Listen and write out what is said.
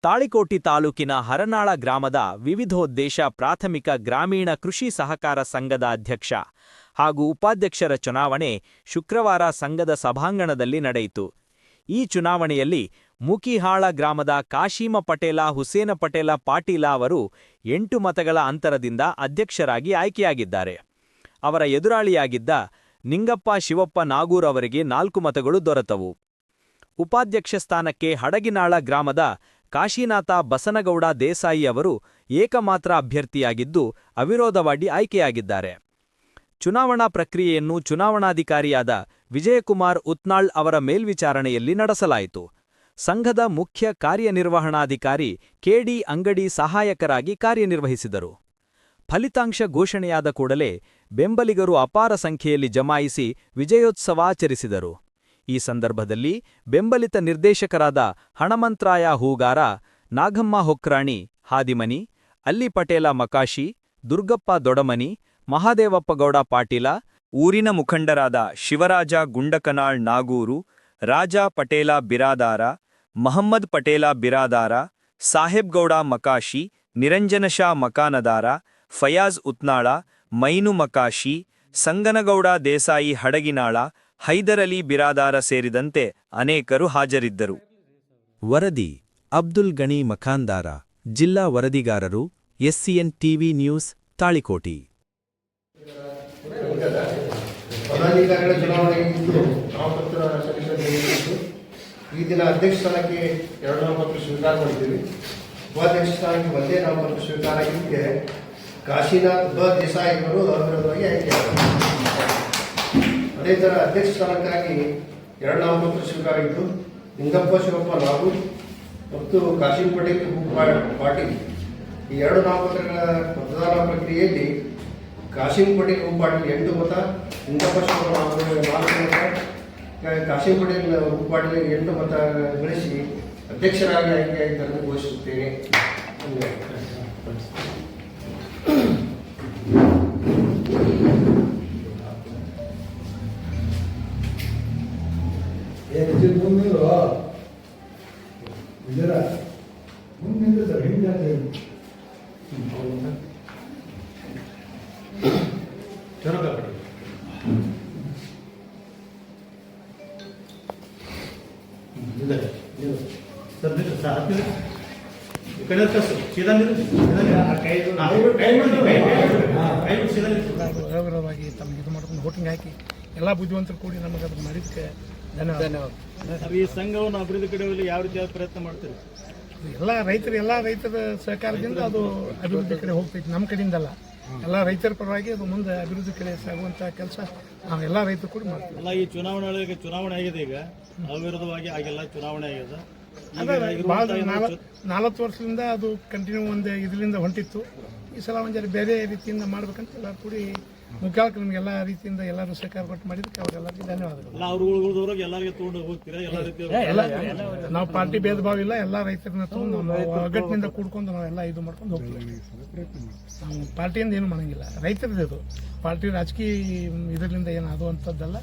ತಾಳಿಕೋಟಿ ತಾಲೂಕಿನ ಹರನಾಳ ಗ್ರಾಮದ ವಿವಿಧೋದ್ದೇಶ ಪ್ರಾಥಮಿಕ ಗ್ರಾಮೀಣ ಕೃಷಿ ಸಹಕಾರ ಸಂಘದ ಅಧ್ಯಕ್ಷ ಹಾಗೂ ಉಪಾಧ್ಯಕ್ಷರ ಚುನಾವಣೆ ಶುಕ್ರವಾರ ಸಂಘದ ಸಭಾಂಗಣದಲ್ಲಿ ನಡೆಯಿತು. ಈ ಚುನಾವಣೆಯಲ್ಲಿ ಮುಕಿಹಾಳ ಗ್ರಾಮದ ಕಾಶೀಮ ಪಟೇಲ ಹುಸೇನ ಪಟೇಲ ಪಾಟೀಲ ಅವರು 8 ಮತಗಳ ಅಂತರದಿಂದ ಅಧ್ಯಕ್ಷರಾಗಿ ಆಯ್ಕೆಯಾಗಿದ್ದಾರೆ. ಅವರ ಎದುರಾಳಿಯಾಗಿದ್ದ ನಿಂಗಪ್ಪ ಶಿವಪ್ಪ ನಾಗೂರ್ ಅವರಿಗೆ 4 ಮತಗಳು ದೊರೆತವು. ಉಪಾಧ್ಯಕ್ಷ ಸ್ಥಾನಕ್ಕೆ ಹಡಗಿನಾಳ ಗ್ರಾಮದ ಕಾಶಿನಾಥ ಬಸನಗೌಡ ದೇಸಾಯಿ ಅವರು ಏಕಮಾತ್ರ ಅಭ್ಯರ್ಥಿಯಾಗಿದ್ದು ಅವಿರೋಧವಾಗಿ ಆಯ್ಕೆಯಾಗಿದ್ದಾರೆ. ಚುನಾವಣಾ ಪ್ರಕ್ರಿಯೆಯನ್ನು ಚುನಾವಣಾಧಿಕಾರಿಯಾದ ವಿಜಯಕುಮಾರ್ ಉತ್ನಾಳ್ ಅವರ ಮೇಲ್ವಿಚಾರಣೆಯಲ್ಲಿ ನಡೆಸಲಾಯಿತು. ಸಂಘದ ಮುಖ್ಯ ಕಾರ್ಯನಿರ್ವಹಣಾಧಿಕಾರಿ ಕೆಡಿ ಅಂಗಡಿ ಸಹಾಯಕರಾಗಿ ಕಾರ್ಯನಿರ್ವಹಿಸಿದರು. ಫಲಿತಾಂಶ ಘೋಷಣೆಯಾದ ಕೂಡಲೇ ಬೆಂಬಲಿಗರು ಅಪಾರ ಸಂಖ್ಯೆಯಲ್ಲಿ ಜಮಾಯಿಸಿ ವಿಜಯೋತ್ಸವ ಆಚರಿಸಿದರು. ಈ ಸಂದರ್ಭದಲ್ಲಿ ಬೆಂಬಲಿತ ನಿರ್ದೇಶಕರಾದ ಹಣಮಂತ್ರಾಯ ಹೂಗಾರ, ನಾಗಮ್ಮ ಹೊಕ್ರಾಣಿ ಹಾದಿಮನಿ, ಅಲ್ಲಿ ಪಟೇಲ ಮಕಾಶಿ, ದುರ್ಗಪ್ಪ ದೊಡಮನಿ, ಮಹಾದೇವಪ್ಪಗೌಡ ಪಾಟೀಲ, ಊರಿನ ಮುಖಂಡರಾದ ಶಿವರಾಜ ಗುಂಡಕನಾಳ್ ನಾಗೂರು, ರಾಜ ಪಟೇಲ ಬಿರಾದಾರ, ಮಹಮ್ಮದ್ ಪಟೇಲ ಬಿರಾದಾರ, ಸಾಹೇಬ್ಗೌಡ ಮಕಾಶಿ, ನಿರಂಜನ ಶಾ ಮಕಾನದಾರ, ಫಯಾಜ್ ಉತ್ನಾಳ, ಮೈನು ಮಕಾಶಿ, ಸಂಗನಗೌಡ ದೇಸಾಯಿ ಹಡಗಿನಾಳ, ಹೈದರಲಿ ಬಿರಾದಾರ ಸೇರಿದಂತೆ ಅನೇಕರು ಹಾಜರಿದ್ದರು. ವರದಿ ಅಬ್ದುಲ್ ಗಣಿ ಮಖಾಂದಾರ. ಜಿಲ್ಲಾ ವರದಿಗಾರರು ಎಸ್ಸಿಎನ್ ಟಿವಿ ನ್ಯೂಸ್, ತಾಳಿಕೋಟಿ. ಪದಾಧಿಕಾರಿಗಳ ಚುನಾವಣೆಗಿದ್ದು ನಾಮಪತ್ರ ಸಲ್ಲಿಸಲು ಈ ದಿನ ಅಧ್ಯಕ್ಷ ಸ್ಥಾನಕ್ಕೆ 2 ನಾಮಪತ್ರ ಸ್ವೀಕಾರ ಮಾಡಿದ್ದೀವಿ. ಉಪಾಧ್ಯಕ್ಷ ಸ್ಥಾನಕ್ಕೆ ಒಂದೇ ನಾಮಪತ್ರ ಸ್ವೀಕಾರ ಆಗಿದ್ದಕ್ಕೆ ಕಾಶಿನಾಥ್ ದೇಸಾಯಿ ಅವರು ಅವಿರೋಧವಾಗಿ ಆಯ್ಕೆಯಾದರು. ಅದೇ ಥರ ಅಧ್ಯಕ್ಷ ಸ್ಥಾನಕ್ಕಾಗಿ 2 ನಾಮಪತ್ರ ಸ್ವೀಕಾರ ಆಗಿದ್ದು ನಿಂಗಪ್ಪ ಶಿವಪ್ಪ ನಾಗೂರ್ ಮತ್ತು ಕಾಶಿಂ ಪಟೇಲ್ ಪಾಟೀಲ್. ಈ 2 ನಾಮಪತ್ರಗಳ ಮತದಾನ ಪ್ರಕ್ರಿಯೆಯಲ್ಲಿ ಕಾಶಿಂ ಪಟೇಲ್ ಪಾಟೀಲ್ 8 ಮತ, ನಿಂಗಪ್ಪ ಶಿವಪ್ಪ ನಾಗೂರ್ 4 ಮತ, ಕಾಶಿಂ ಪಟೇಲ್ ಪಾಟೀಲ್ 8 ಮತ ಗಳಿಸಿ ಅಧ್ಯಕ್ಷರಾಗಿ ಆಯ್ಕೆಯಾಗಿದ್ದನ್ನು ಘೋಷಿಸುತ್ತೇನೆ. ಅವಿರೋಧವಾಗಿ ತಮಗೆ ಇದು ಮಾಡ್ಕೊಂಡು ವೋಟಿಂಗ್ ಹಾಕಿ ಎಲ್ಲ ಬುದ್ಧಿವಂತರು ಕೂಡಿ ನಮಗೆ ಅದನ್ನು ಮಾಡಿದ್ದಕ್ಕೆ ಧನ್ಯವಾದ. ಈ ಸಂಘವನ್ನು ಅಭಿವೃದ್ಧಿ ಕಡೆಯಲ್ಲಿ ಯಾವ ರೀತಿಯಾದ ಪ್ರಯತ್ನ ಮಾಡ್ತೀರಿ? ಎಲ್ಲ ರೈತರ ಸಹಕಾರದಿಂದ ಅದು ಅಭಿವೃದ್ಧಿ ಕಡೆ ಹೋಗ್ತೈತಿ. ನಮ್ಮ ಕಡೆಯಿಂದಲ್ಲ, ಎಲ್ಲ ರೈತರ ಪರವಾಗಿ ಅದು ಮುಂದೆ ಅಭಿವೃದ್ಧಿ ಕಡೆ ಸಾಗುವಂಥ ಕೆಲಸ ನಾವು ಎಲ್ಲ ರೈತರು ಕೂಡ ಮಾಡ್ತೀವಿ. ಎಲ್ಲ ಈ ಚುನಾವಣೆ ಆಗಿದೆ, ಈಗ ಅವಿರೋಧವಾಗಿ ಆಗಿಲ್ಲ, ಚುನಾವಣೆ ಆಗಿದೆ. ಭಾಳ 4 ವರ್ಷದಿಂದ ಅದು ಕಂಟಿನ್ಯೂ ಒಂದು ಇದರಿಂದ ಹೊಂಟಿತ್ತು. ಈ ಸಲ ಒಂದು ಬೇರೆ ರೀತಿಯಿಂದ ಮಾಡ್ಬೇಕಂತ ಎಲ್ಲ ಕೂಡಿ ಮುಖ್ಯಕ್ಕೆ ನಮಗೆಲ್ಲ ರೀತಿಯಿಂದ ಎಲ್ಲರೂ ಸಹಕಾರ ಕೊಟ್ಟು ಮಾಡಿದ್ದಕ್ಕೆ ಅವರೆಲ್ಲರಿಗೂ ಧನ್ಯವಾದಗಳು. ಎಲ್ಲರಿಗೆ ತಗೊಂಡು ಹೋಗ್ತೀರಾ? ನಾವು ಪಾರ್ಟಿ ಭೇದ ಭಾವ ಇಲ್ಲ, ಎಲ್ಲ ರೈತರನ್ನ ತಗೊಂಡು ಒಗ್ಗಟ್ಟಿನಿಂದ ಕೂಡ್ಕೊಂಡು ನಾವೆಲ್ಲ ಇದು ಮಾಡ್ಕೊಂಡು ಹೋಗ್ತೀವಿ. ನಾವು ಪಾರ್ಟಿಯಿಂದ ಏನು ಮಾಡಂಗಿಲ್ಲ, ರೈತರದ್ದು ಇದು ಪಾರ್ಟಿ ರಾಜಕೀಯ ಇದರಿಂದ ಏನು ಅದು ಅಂಥದ್ದಲ್ಲ.